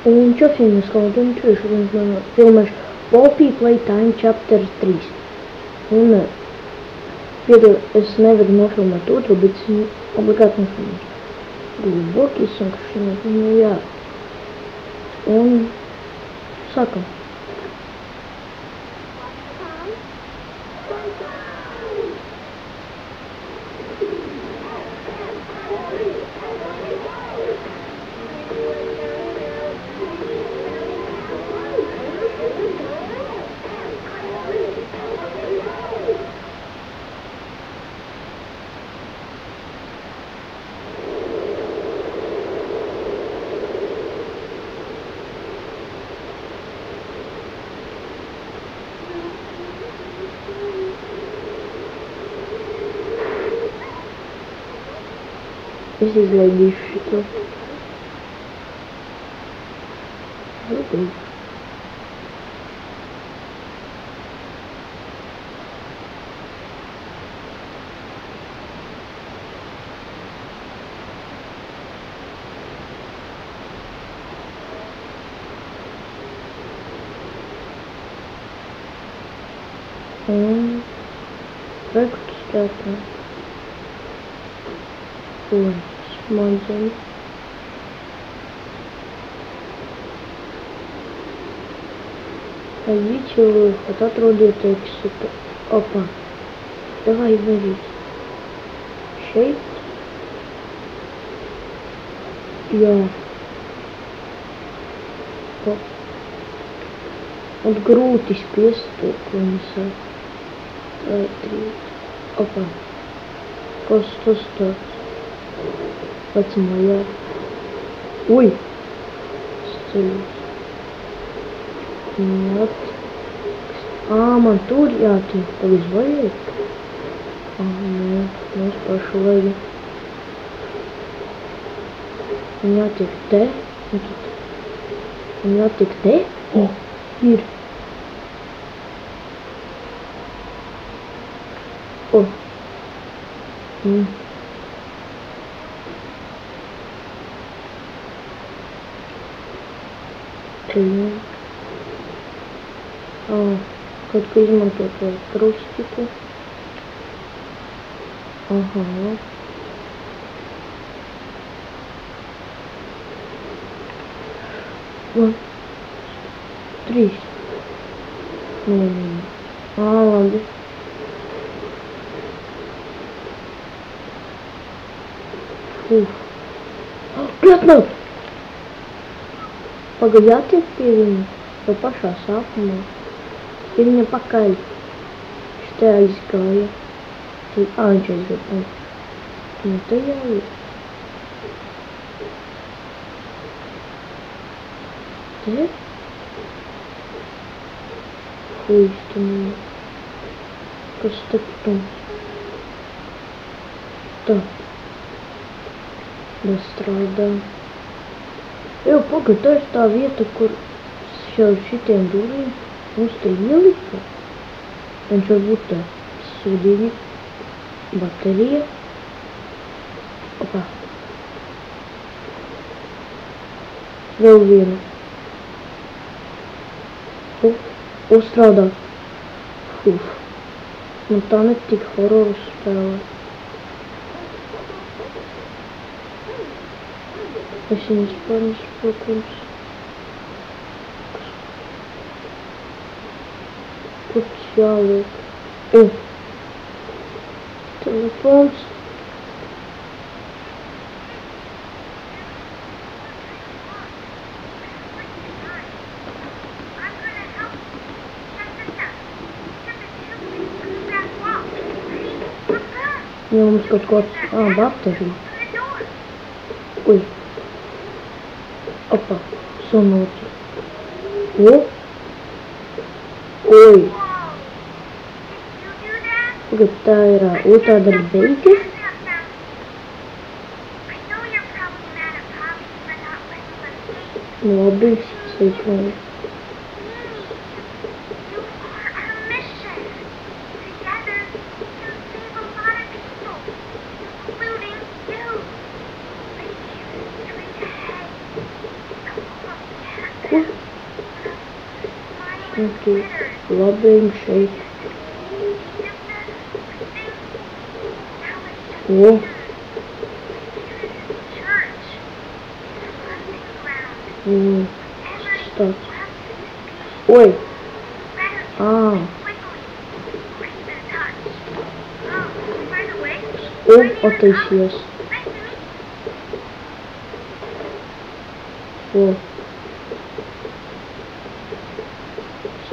Un ce filme skaudam tieši viens no filmēs Poppy Playtime Chapter 3. Un piedod, es nevaru nofilmēt otru, bet es viņu obligāti nofilmēšu. Глубокий сон, ну я. Un sākam. Es izlaidīšu šito. Rūpīgi. Un projektu strātā. Un smadzenes. Родители хотят родити сука. Опа. Давай варить. Шейк. Я. Оп. Вот grūti spiest to, ko viņi saka. Vai 3. Opa. Kas tas tāds? Vecumā jā. Ui! Ceļos. Man tur jātiek. Tagad vajag. Nē, mēs pašu vajag. Man jātiek te. Man jātiek te. Ir. Kaut ko izmantot vēl krustiku. Aha. 1, 3. Labi. Pļatnāt! Pagaid, jātiek pie viņa, vai pašā sākumā. Ir viņa pakaļ. Viņš te aizgāja. Viņš aizgāja. Viņa te jāiet. Te? Īstenībā. Kas te tums? Tā. Nestrādā. Jau pagad, tā ir tā vieta, kur jau šitiem durvīm mums te ielika. Viņš varbūt tā sūdīgi baterija. Opa. Vēl viena. Strādā. Man tā netika hororu spēlēt. Es viņu vispār nesaprotu. Kur tas jāliek? Telefons. Jā, mums kaut ko... baterija. Ui. Opa, sonot. Oi. Tagad tā ir otrā daļa beigas. Labi, sveikumi. Kur? Tu labiņ šeit. O. Tas tāds. Oi. O, attaisījās. O.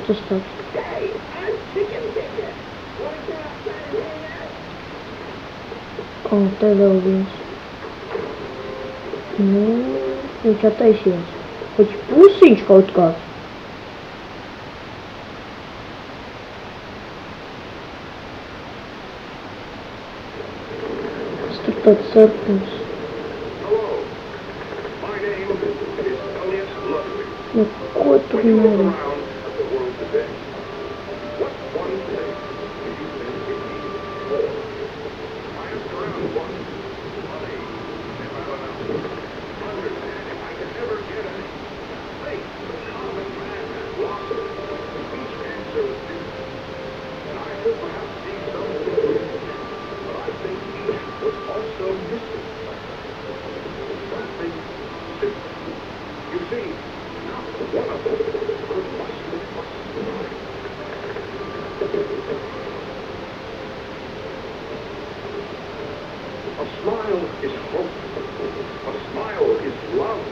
Tas tāds. O, te vēl viens. Nu, viņš attaisījās. Viņš pusiņš kaut kāds. Tas tur tāds sarkans. Nu, ko tur nēri? A smile is hope. A smile is love.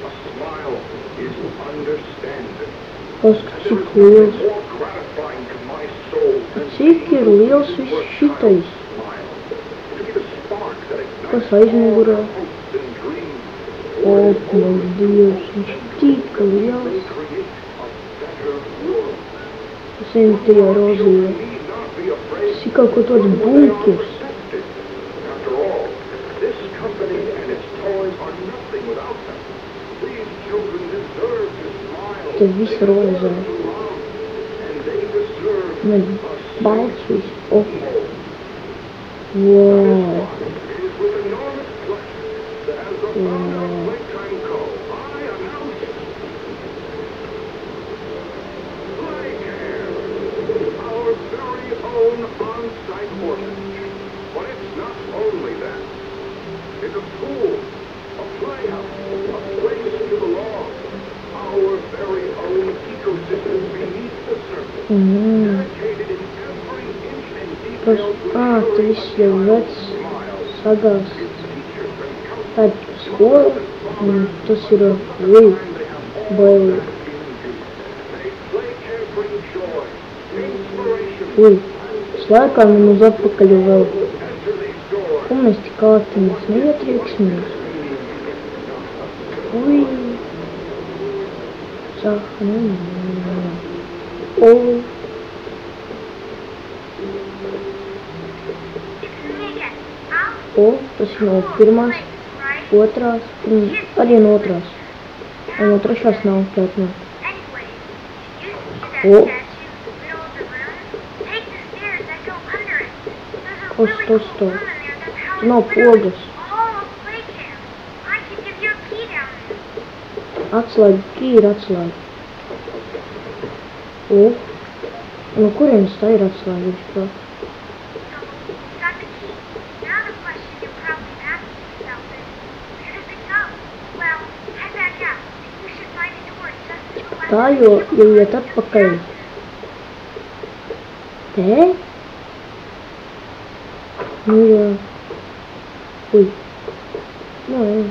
A smile is understanding. Paskatās, cik liels. More gratifying to my soul than Cik ir liels viss šitais? to be the spark that ignites Kas aizmugurē? hopes and dreams. O, mans Dievs, viņš tik liels. They create a better world. Es viņu tajā rozījā. Need not be afraid. Tas ir kaut ko tāds bunkurs. After all, this company and its toys are nothing without them. These children deserve to smile. Te viss rozē. And they deserve Man balts viss. O. Wow. It is with enormous pleasure that as the founder of Playtime Co., I announce Playcare, our very own on-site orphanage. But it's not only that. It's a school, a playhouse, a place to belong. Our very own ecosystem beneath the surface. Dedicated in every inch and Tas, detail to tu viss jau vecs, sagās. Tā ir skola, un tas ir baili. Ui, slēkām uz atpakaļ vēl. Ko mēs tik ātri mēs neietrieksimies? Ui. Saka, Ui. O, tas ir no pirmās, otrās, un arī no otrās. Un no trešās nav pētnā. O. Tas. Tu nav pogas. Atslēga, ir atslēga. O. No kurienes tā ir atslēga vispār? Tā jau iet atpakaļ. Te? Nu jā. Ui. Nu jā.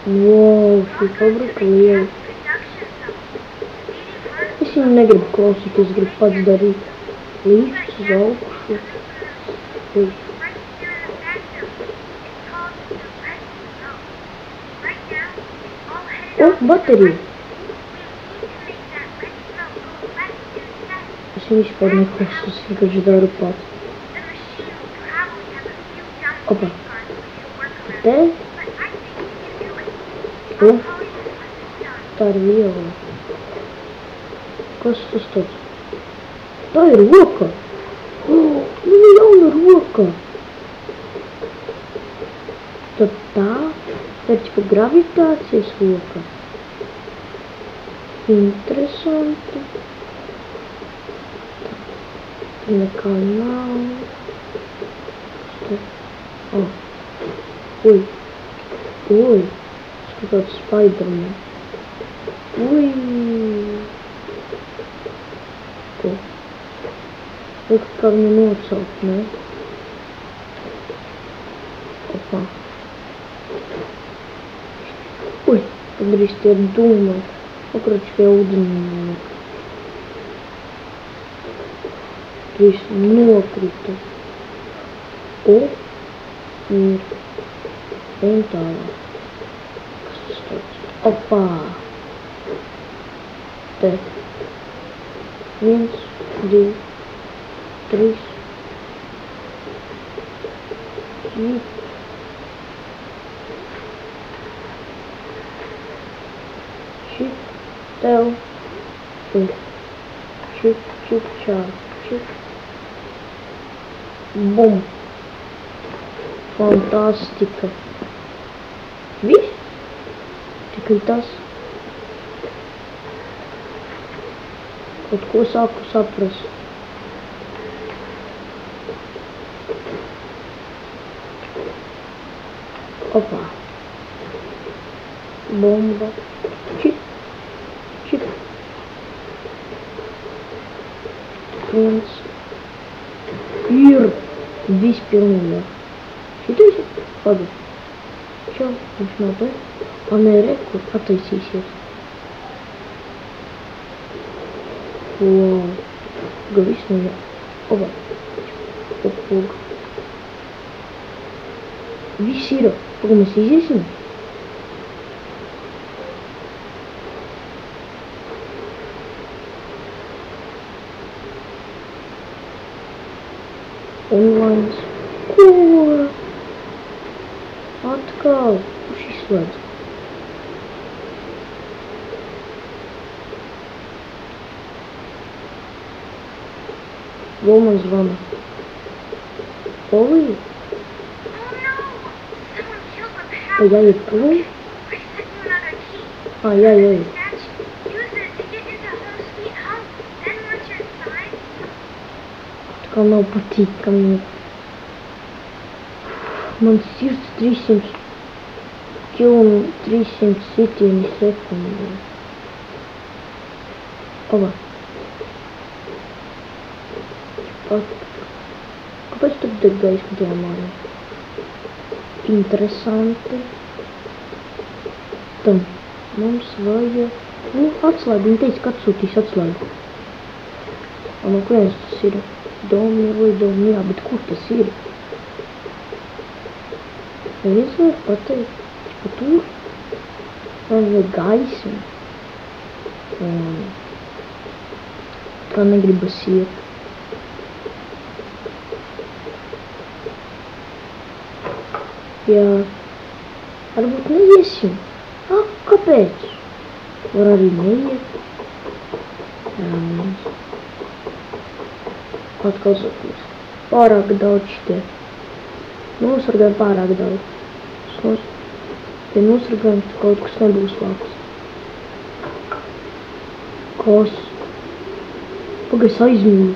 Wow, šī fabrika liela. Es viņu negribu klausīt, es gribu pats darīt. Līfts uz augšu. Ui. O, baterija. Es viņu vispār neklausos, es vienkārši daru pats. Opa. Te? O. Tā ir viela. Kas tas tāds? Tā ir roka! Viņa jauna roka! Tad tā ir ķipa gravitācijas roka. Interesanti. Tā nekā nav. Ui. Skatāt Spiderman. Ui. Ko? Liek, kā viņu nocelt, ne? Opā. Ui, tad arī tie dūmai. Pokrač pie ūdenī. Viss nokrita. Ir. Ejam tālāk. Kas tas tāds? Opā. Te. 1, 2, 3. Šit. Tev. Šit, čā. Šit. Bum. Fantastika. Viss? Tikai tas. Kaut ko sāku saprast. Opā. Bomba. Čip. Čip. 1. Ir. Viss pilnībā. Šitais ir? Pagad. Čau, viņš nav te? Nē, re, kur attaisīsies. Wow. Ga viss no jā. Oba. Opog. Viss ir. Pagad mēs iziesim? Online. Ko? Atkal. Kurš izslēdz? Vēl man zvana. Olī? Jāiet prom? Jāiet. Atkal nav patīkami. Man sirds 300 km 300 sitieni sekundē. Oba. Kāpēc tur deg gaisma tajā mājā? Interesanti. Tam mums vajag... atslēgu. Viņa teica, ka atsūtīs atslēgu. No kurienes tas ir? Domi, jā, bet kur tas ir? Es varu pateikt, ka tur vajag gaismu. Tā negribas iet. Jā, varbūt neiesim. Kāpēc? Var arī neiet. Atkal sakos. Pārāk daudz šitie. Nosargājam pārāk daudz. Ja nosargājam, tad kaut kas nebūs labs. Kas? Pagais aizmīju.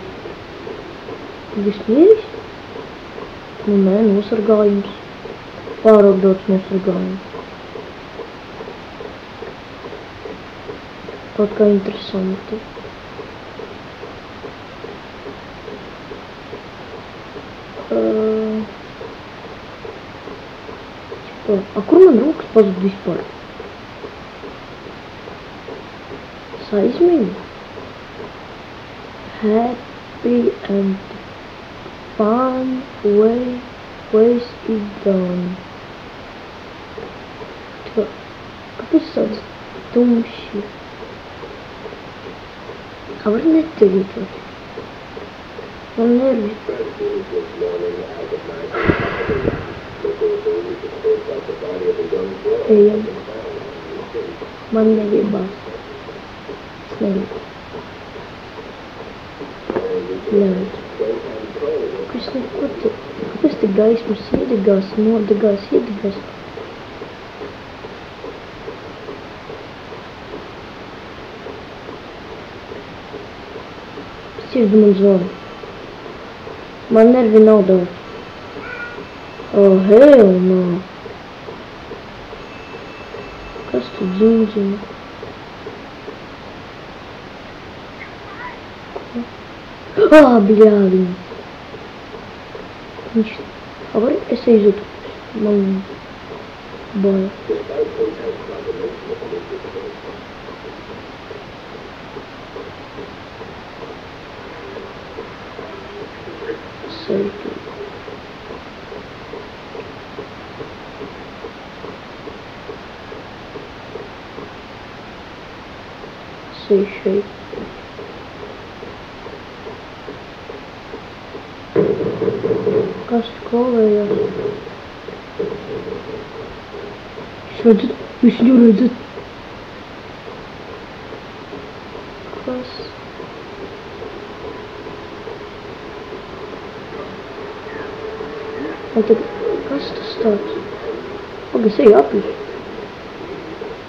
Pagais mieris? Nē, nosargājums. Pārāk daudz nosargājums. Kaut kā interesanti. Kur man rokas pazud vispār? Es aizmīju. Happy and fun ways is done. Kāpēc tāds tumši? Var netīrītot. Man nervi. Ejam. Man negribas. Es negribu. Ļaut. Kas neko te... Kāpēc te gaismas iedegās, nodegās, iedegās? Sirdi man zvana. Man nervi nav daudz. Oh, hell no. Kas tu dzimdzina? Bļāviņ. Viņš... Vari, es izjūtu. Man... bail. Safety. Šeit. Kas kolējās? Jūs viņu redzat? Kas? Kas tas tāds? Paga, es eju apļus.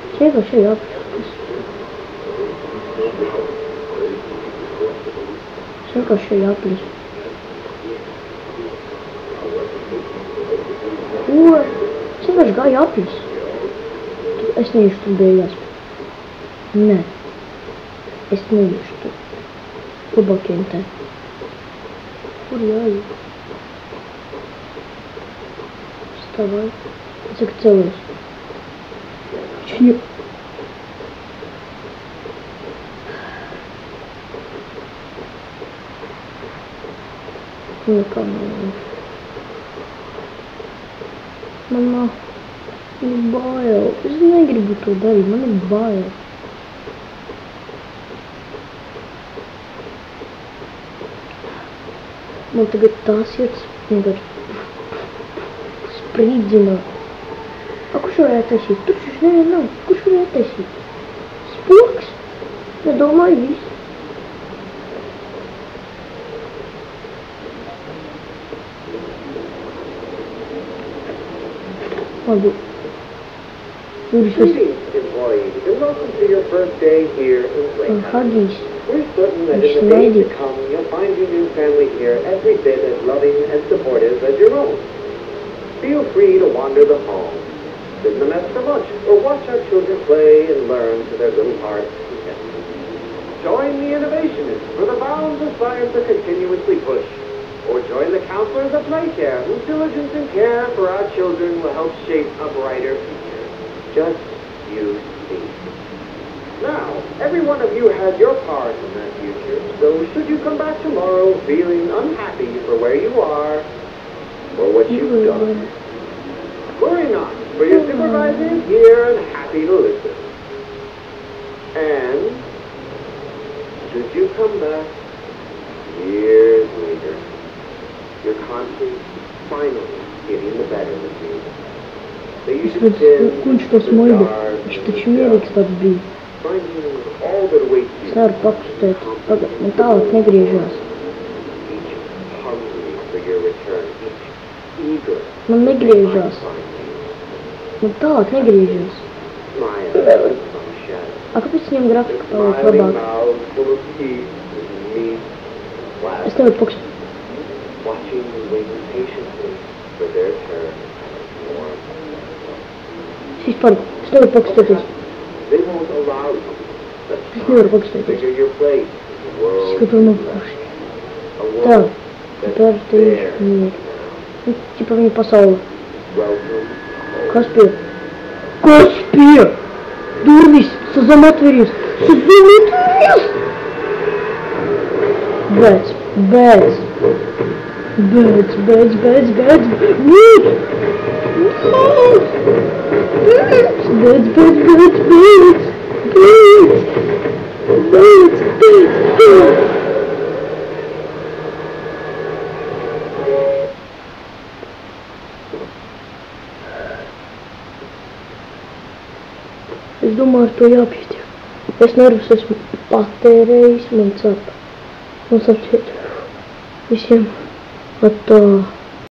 Es vienkārši eju apļus. Es vienkārši eju apļus. Es vienkārši gāju apļus. Es neiešu tur beigās. Nē. Es neiešu tur. Labākiem te. Kur jāiet? Stāvai. Es saku celies. Viņu... Nekā nav. Man ir bail. Es negribu to darīt, man ir bail. Man tagad tās ietas vienkārši sprīdzināt. Kurš varētu taisīt? Tur šis nevienu nav. Kurš varētu taisīt? Spoks? Nedomāju visu. Greetings, employees, and welcome to your first day here in Playtime. We're certain that in the days to come, you'll find your new family here every bit as loving and supportive as your own. Feel free to wander the hall, sit in the mess for lunch, or watch our children play and learn to their little hearts' content. Join the innovationists for the bounds of science are continuously pushed. Or join the counselors at Playcare, whose diligence and care for our children will help shape a brighter future. Just you see. Now, every one of you has your part in that future, so should you come back tomorrow feeling unhappy for where you are, or what you've done, worry not, for your supervisor is here and happy to listen. And, should you come back years later, your conscience finally getting the better of you. Es redzu, to smaidu. Viņš taču mierīgs tāds bija. Es nevaru pakustēt. Pagad, man tālāk negriežās. Man negriežās. Man tālāk negriežās. Kāpēc viņam grafika paliek labāk? Es nevaru pakustēt. Watching and waiting patiently for their turn more. Es nevaru pakustēties. They won't allow you Es nevaru pakustēties. figure your place in the world. Skatot no puši. A Tā, world tāpēc te ir mieri. Ķipa viņa pasaule. welcome. Kas pie? Kas pie? Durvis! Sazam atveries! Sazam atveries! Beidz! Beidz! Beidz! Beidz! Beidz! Beidz! Beidz! Beidz! Beidz! Beidz! Beidz! Beidz! Beidz! Beidz! Es domāju, ar to jāapšķir. Es nervus esmu patērējis, man sap šeit visiem. Atā.